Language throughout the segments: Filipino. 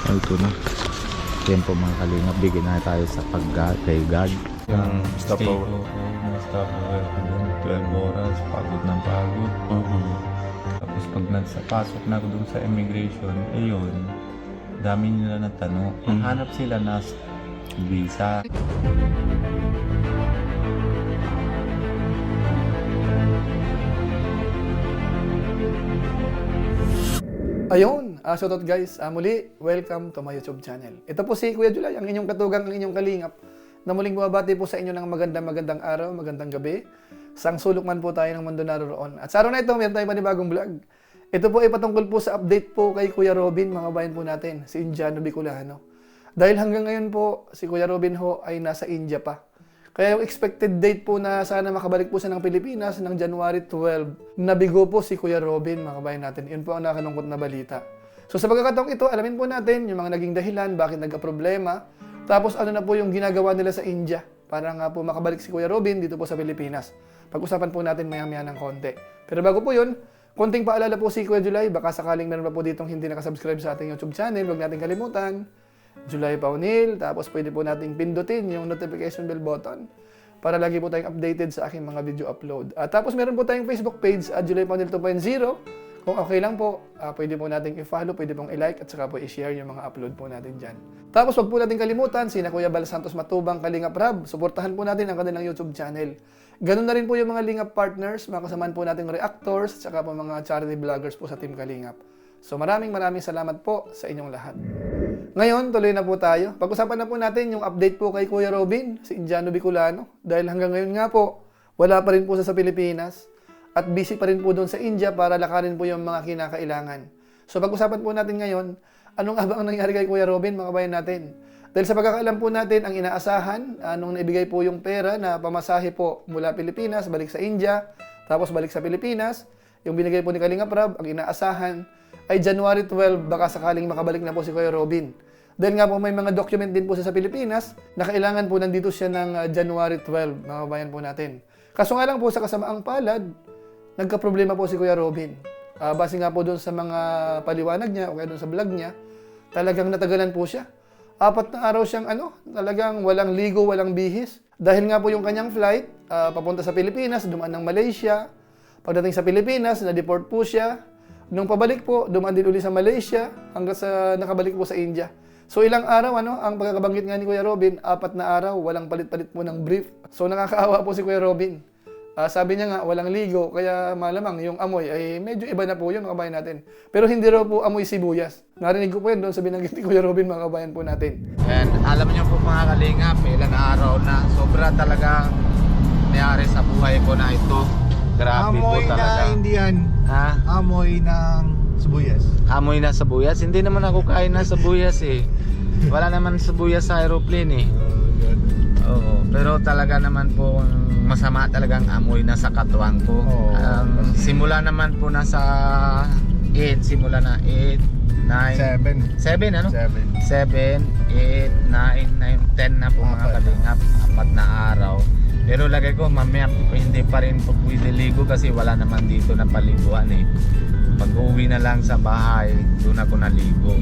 Ay, ito na. Yan po mga kalingap, bigyan na tayo sa kay God. Yung stop over. Stop over ko dun, 12 oras, pagod ng pagod. Tapos pag nagsapasok na ako dun sa immigration, ayun, dami nila na tanong. Hanap sila na visa. Ayun, shoutout guys. Muli, welcome to my YouTube channel. Ito po si Kuya Julay, ang inyong katugang, ang inyong kalingap, na muling bumabati po sa inyo ng magandang araw, magandang gabi. Sang sulok man po tayo ng mundo naroon. At sa araw na ito, meron tayong panibagong vlog. Ito po ay patungkol po sa update po kay Kuya Robin, mga bayan po natin, si Indiano Bicolano. Dahil hanggang ngayon po, si Kuya Robin ho ay nasa India pa. Kaya yung expected date po na sana makabalik po siya ng Pilipinas ng January 12, nabigo po si Kuya Robin, mga kabayan natin. Yun po ang nakalungkot na balita. So sa pagkakataong ito, alamin po natin yung mga naging dahilan, bakit nagka-problema, tapos ano na po yung ginagawa nila sa India para nga po makabalik si Kuya Robin dito po sa Pilipinas. Pag-usapan po natin maya-maya ng konti. Pero bago po yun, konting paalala po si Kuya Julay, baka sakaling meron pa po ditong hindi nakasubscribe sa ating YouTube channel, huwag natin kalimutan. Julay Paunil, tapos pwede po nating pindutin yung notification bell button para lagi po tayong updated sa aking mga video upload. At tapos meron po tayong Facebook page at Julay Paunil 2.0. Kung okay lang po, pwede po nating i-follow, pwede pong i-like at saka po i-share yung mga upload po natin dyan. Tapos wag po natin kalimutan, sina Kuya Bal Santos Matubang, Kalingap Rab, suportahan po natin ang kanilang YouTube channel. Ganun na rin po yung mga Lingap partners, mga kasamaan po nating reactors, at saka po mga charity vloggers po sa Team Kalingap. So maraming salamat po sa inyong lahat. Ngayon, tuloy na po tayo. Pag-usapan na po natin yung update po kay Kuya Robin, si Indiano Bicolano. Dahil hanggang ngayon nga po, wala pa rin po siya sa Pilipinas. At busy pa rin po doon sa India para lakarin po yung mga kinakailangan. So pag-usapan po natin ngayon, ano nga ba ang nangyari kay Kuya Robin, mga kabayan natin? Dahil sa pagkakaalam po natin, ang inaasahan, nung naibigay po yung pera na pamasahe po mula Pilipinas, balik sa India, tapos balik sa Pilipinas, yung binigay po ni Kalingap Rab, ang inaasahan ay January 12, baka sakaling makabalik na po si Kuya Robin. Dahil nga po may mga document din po siya sa Pilipinas na kailangan po nandito siya ng January 12, mga kabayan po natin. Kaso nga lang po sa kasamaang palad, nagka-problema po si Kuya Robin. Base nga po doon sa mga paliwanag niya o kaya doon sa vlog niya, talagang natagalan po siya. 4 na araw siyang talagang walang ligo, walang bihis. Dahil nga po yung kanyang flight, papunta sa Pilipinas, dumaan ng Malaysia. Pagdating sa Pilipinas, na-deport po siya. Nung pabalik po, dumaan din uli sa Malaysia hanggang sa nakabalik po sa India. So ilang araw, ang pagkakabanggit nga ni Kuya Robin, 4 na araw, walang palit-palit po ng brief. So nakakaawa po si Kuya Robin. Sabi niya nga, walang ligo, kaya malamang yung amoy ay medyo iba na po yun, mga kabayan natin. Pero hindi raw po amoy sibuyas. Narinig ko po yun doon sa binanggit ni Kuya Robin, mga kabayan po natin. And alam niyo po mga kalingap, ilang araw na, sobra talagang nangyari sa buhay ko na ito. Grabe po Amoy talaga. na Indian. Ha? Amoy ng sibuyas. Amoy na sabuyas? Hindi naman ako kain na sabuyas eh. Wala naman sabuyas sa aeroplane eh. Oo, pero talaga naman po masama talagang amoy na sa katwang ko. Simula naman po nasa 8, simula na 8, 9, 7 ano? 7, 8, 9, 10 na po mga kalingap, 4 na araw. Pero lagay ko mamaya hindi pa rin po pwede ligo kasi wala naman dito na paliguan eh. Pag uwi na lang sa bahay, doon ako naligo.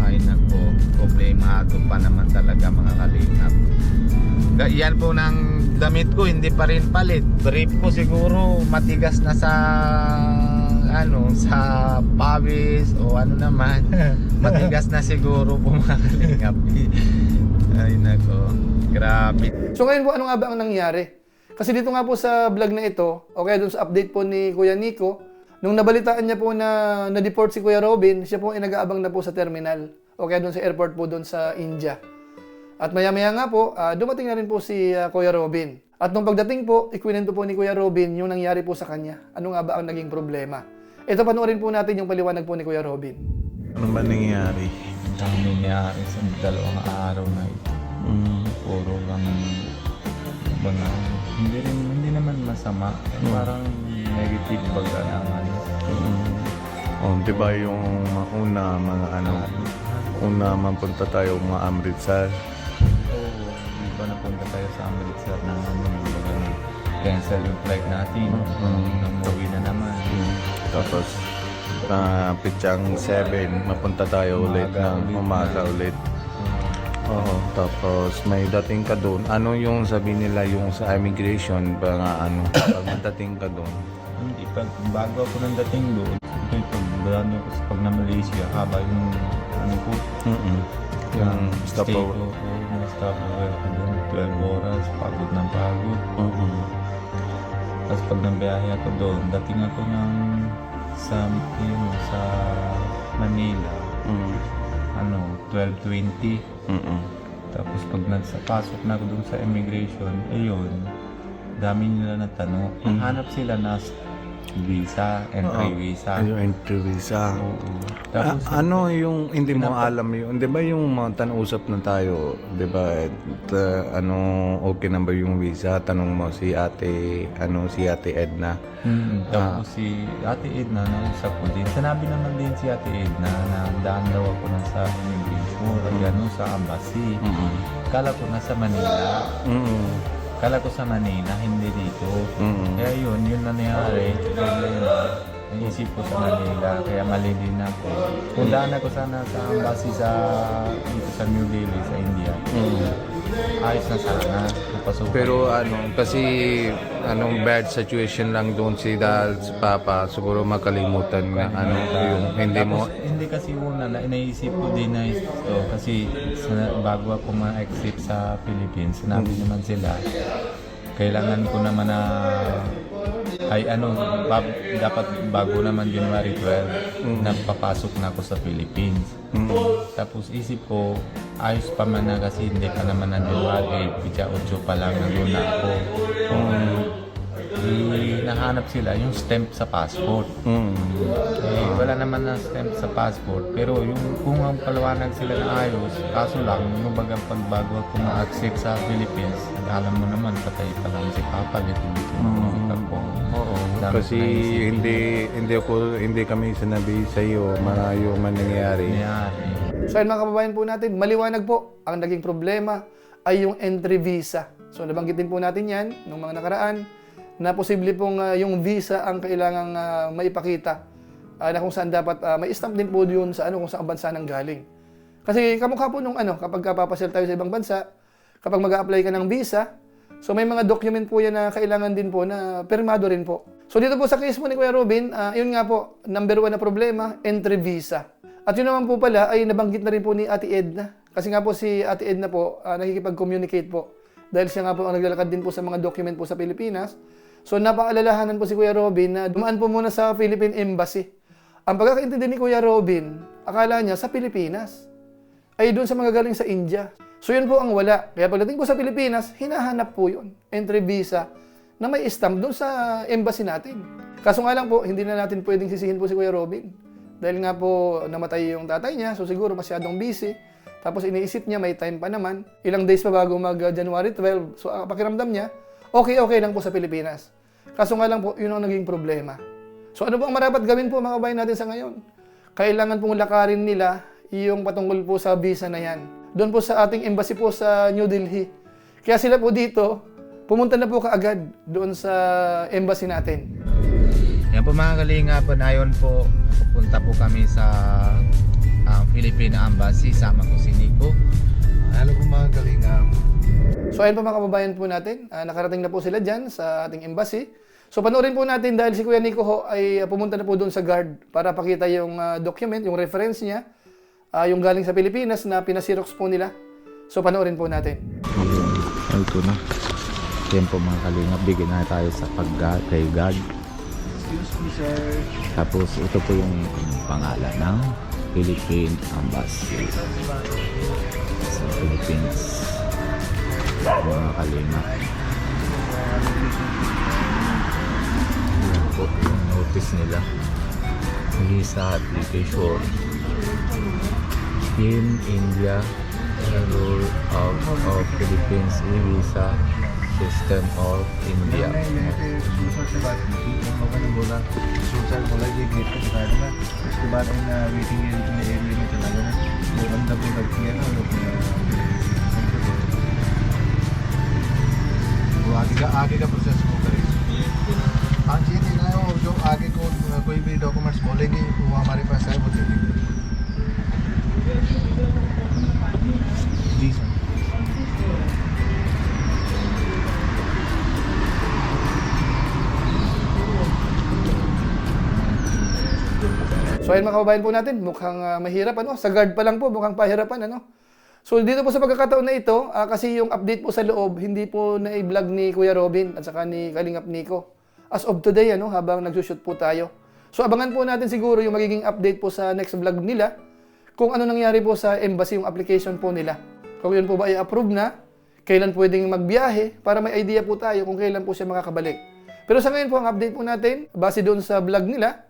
Ay nako, problemado pa naman talaga mga kalingap. Yan po ng damit ko, hindi pa rin palit. Brief ko siguro matigas na sa sa pawis o naman. Matigas na siguro po mga kalingap. Ay nako, grabe. So ngayon po, ano nga ba ang nangyari? Kasi dito nga po sa vlog na ito, o kaya dun sa update po ni Kuya Nico, nung nabalitaan niya po na na-deport si Kuya Robin, siya po ay nag-aabang na po sa terminal, o kaya dun sa airport po dun sa India. At maya-maya nga po, dumating na rin po si Kuya Robin. At nung pagdating po, ikwinento po ni Kuya Robin yung nangyari po sa kanya. Ano nga ba ang naging problema? Ito, panoorin po natin yung paliwanag po ni Kuya Robin. Ano ba nangyari? Ang nangyari sa 2 araw na ito. Puro lang mga hindi naman masama. Parang negative baga naman. Di ba yung una una mapunta tayo Amritsar. Oo, di ba napunta tayo sa Amritsar na cancel yung flight natin. Umuwi na naman. Tapos pitsang 7, mapunta tayo ulit ng umaga ulit. Oo, tapos may dating ka doon. Ano yung sabi nila yung sa immigration, pag madating ka doon? Hindi, bago ako nang dating doon, ito pag na Malaysia, haba yung ano ko, Yung stay ko, stopover. yung stopover ko doon, 12 oras, pagod ng pagod. Tapos pag nabiyahe ako doon, dating ako sa Manila, 12:20. Tapos pag pasok na ako doon sa immigration, ayun, dami nila na tanong. Hanap sila na visa, entry visa. Yung entry visa. Tapos, Ano yung hindi mo alam yun? Di ba yung mga tanusap na tayo, di ba, okay na ba yung visa? Tanong mo si ate Edna. tapos si Ate Edna, nausap ko din. Sinabi naman din si Ate Edna na daan daw ako na sa immigration, sa embassy. Kala ko nasa Manila. Kala ko sa Manila, hindi dito. Kaya yun na nangyari. Problema. Naisip ko sa Manila, kaya mali din ako. Kung daan ako sana sa embassy dito sa New Delhi, sa India, ayos na sana. Napasukan. Pero kasi bad situation lang doon si dahil si Papa, siguro makalimutan na yung hindi mo. Tapos, hindi kasi una na inaisip ko din na kasi bago ako ma-accept sa Philippines, sinabi naman sila kailangan ko naman na dapat bago naman January 12 nagpapasok na ako sa Philippines. Tapos isip ko ayos pa man na kasi hindi pa naman na January 8 pa lang nandun na ako. Nahanap sila yung stamp sa passport. Wala naman na stamp sa passport, pero yung kung ang paliwanag sila na ayos, kaso lang yung bagang pagbago ako ma-accept sa Philippines, alam mo naman patay pa lang si Papa dito ko. Kasi hindi kami sinabi sa iyo yung mangyayari. So ayun mga kababayan po natin, maliwanag po ang naging problema ay yung entry visa. So nabanggitin po natin yan nung mga nakaraan na posible pong yung visa ang kailangang maipakita na kung saan dapat may stamp din po yun sa kung saan bansa nang galing. Kasi kamukha po nung kapag papasyal tayo sa ibang bansa, kapag mag-a-apply ka ng visa, so may mga document po yan na kailangan din po na pirmado rin po. So dito po sa case mo ni Kuya Robin, yun nga po, number 1 na problema, entry visa. At yun naman po pala ay nabanggit na rin po ni Ate Edna. Kasi nga po si Ate Edna po, nakikipag-communicate po. Dahil siya nga po ang naglalakad din po sa mga document po sa Pilipinas. So napaalalahanan po si Kuya Robin na dumaan po muna sa Philippine Embassy. Ang pagkakaintindi ni Kuya Robin, akala niya sa Pilipinas ay doon sa mga galing sa India. So yun po ang wala. Kaya pagdating po sa Pilipinas, hinahanap po yun, entry visa, na may stamp doon sa embassy natin. Kaso nga lang po, hindi na natin pwedeng sisihin po si Kuya Robin. Dahil nga po namatay yung tatay niya, so siguro masyadong busy. Tapos iniisip niya, may time pa naman. Ilang days pa bago mag-January 12. So pakiramdam niya, okay lang po sa Pilipinas. Kaso nga lang po, yun ang naging problema. So ano po ang marapat gawin po mga kabayan natin sa ngayon? Kailangan pong lakarin nila yung patungkol po sa visa na yan. Doon po sa ating embassy po sa New Delhi. Kaya sila po dito, pumunta na po kaagad doon sa embassy natin. Yan po mga kalingapan, ayon po, pupunta po kami sa Philippine Embassy, sama ko si Nico. Hello po mga kalingap. So ayun po mga kababayan po natin, nakarating na po sila dyan sa ating embassy. So panoorin po natin dahil si Kuya Nico ho ay pumunta na po doon sa guard para pakita yung document, yung reference niya, yung galing sa Pilipinas na pinasirox po nila. So panoorin po natin. Ito na. Yan po mga kalingap, bigyan na tayo sa kay God. Excuse me, sir. Tapos ito po yung pangalan ng Philippine Embassy sa Philippines. Mga kalingap. Yan po yung notice nila. Visa application in India, rule of Philippines e-visa system of India. susah sa ba't magkano mo lang susah ko lagi gitu kita na gusto ba na waiting area ni talaga na bukan na po nagkiyan ano agi ka proses mo kare हाँ जी देना है, और जो आगे को कोई भी डॉक्यूमेंट्स बोलेंगे वो हमारे पास है, वो दे देंगे। जी sir. So ayun mga kababayan po natin, mukhang mahirap ano, sa guard pa lang po mukhang pahirapan ano. So dito po sa pagkakataon na ito, kasi yung update po sa loob, hindi po na-vlog ni Kuya Robin at saka ni Kalingap Nico. As of today ano, habang nagsushoot po tayo. So abangan po natin siguro yung magiging update po sa next vlog nila, kung ano nangyari po sa embassy yung application po nila. Kung yun po ba ay approve na, kailan pwedeng magbiyahe, para may idea po tayo kung kailan po siya makakabalik. Pero sa ngayon po, ang update po natin, base doon sa vlog nila,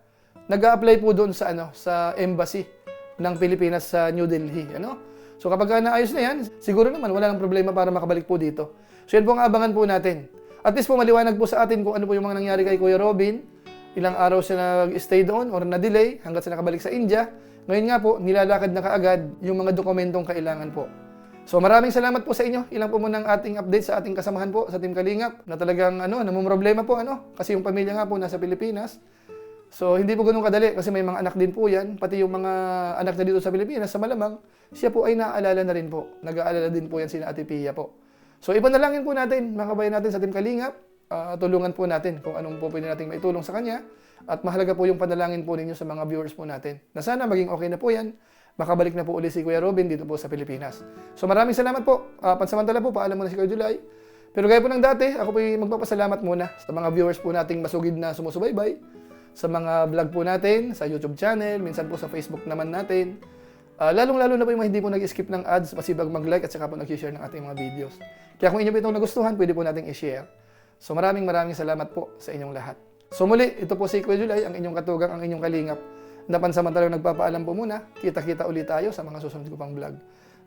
nag-a-apply po doon sa sa embassy ng Pilipinas sa New Delhi, ano? So kapag naayos na yan, siguro naman wala nang problema para makabalik po dito. So yan po ang abangan po natin. At least po maliwanag po sa atin kung ano po yung mga nangyari kay Kuya Robin, ilang araw siya nag-stay doon or na-delay hanggat siya nakabalik sa India. Ngayon nga po, nilalakad na kaagad yung mga dokumentong kailangan po. So maraming salamat po sa inyo. Ilang po muna ang ating update sa ating kasamahan po sa Team Kalingap na talagang namumroblema po kasi yung pamilya nga po nasa Pilipinas. So hindi po ganoon kadali kasi may mga anak din po yan, pati yung mga anak na dito sa Pilipinas sa malamang, siya po ay naaalala na rin po. Nag-aalala din po yan sina Ate Pia po. So ipanalangin po natin, mga kabayan natin sa Team Kalingap, tulungan po natin kung anong po pwede natin maitulong sa kanya. At mahalaga po yung panalangin po ninyo sa mga viewers po natin. Na sana maging okay na po yan, makabalik na po uli si Kuya Robin dito po sa Pilipinas. So maraming salamat po. Pansamantala po, paalam muna si Kuya July. Pero gaya po ng dati, ako po yung magpapasalamat muna sa mga viewers po nating masugid na sumusubaybay, sa mga vlog po natin, sa YouTube channel, minsan po sa Facebook naman natin. Lalong-lalo na po yung mga hindi po nag-skip ng ads, masibag mag-like at saka po nag-share ng ating mga videos. Kaya kung inyo po itong nagustuhan, pwede po nating i-share. So maraming salamat po sa inyong lahat. So muli, ito po si Kuya July, ang inyong katugang, ang inyong kalingap. Na pansamantalang nagpapaalam po muna, kita-kita ulit tayo sa mga susunod ko pang vlog.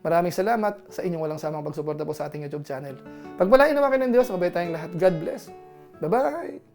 Maraming salamat sa inyong walang samang pagsuporta po sa ating YouTube channel. Pagpalain naman kayo ng Diyos, mabay tayong lahat. God bless. Bye-bye!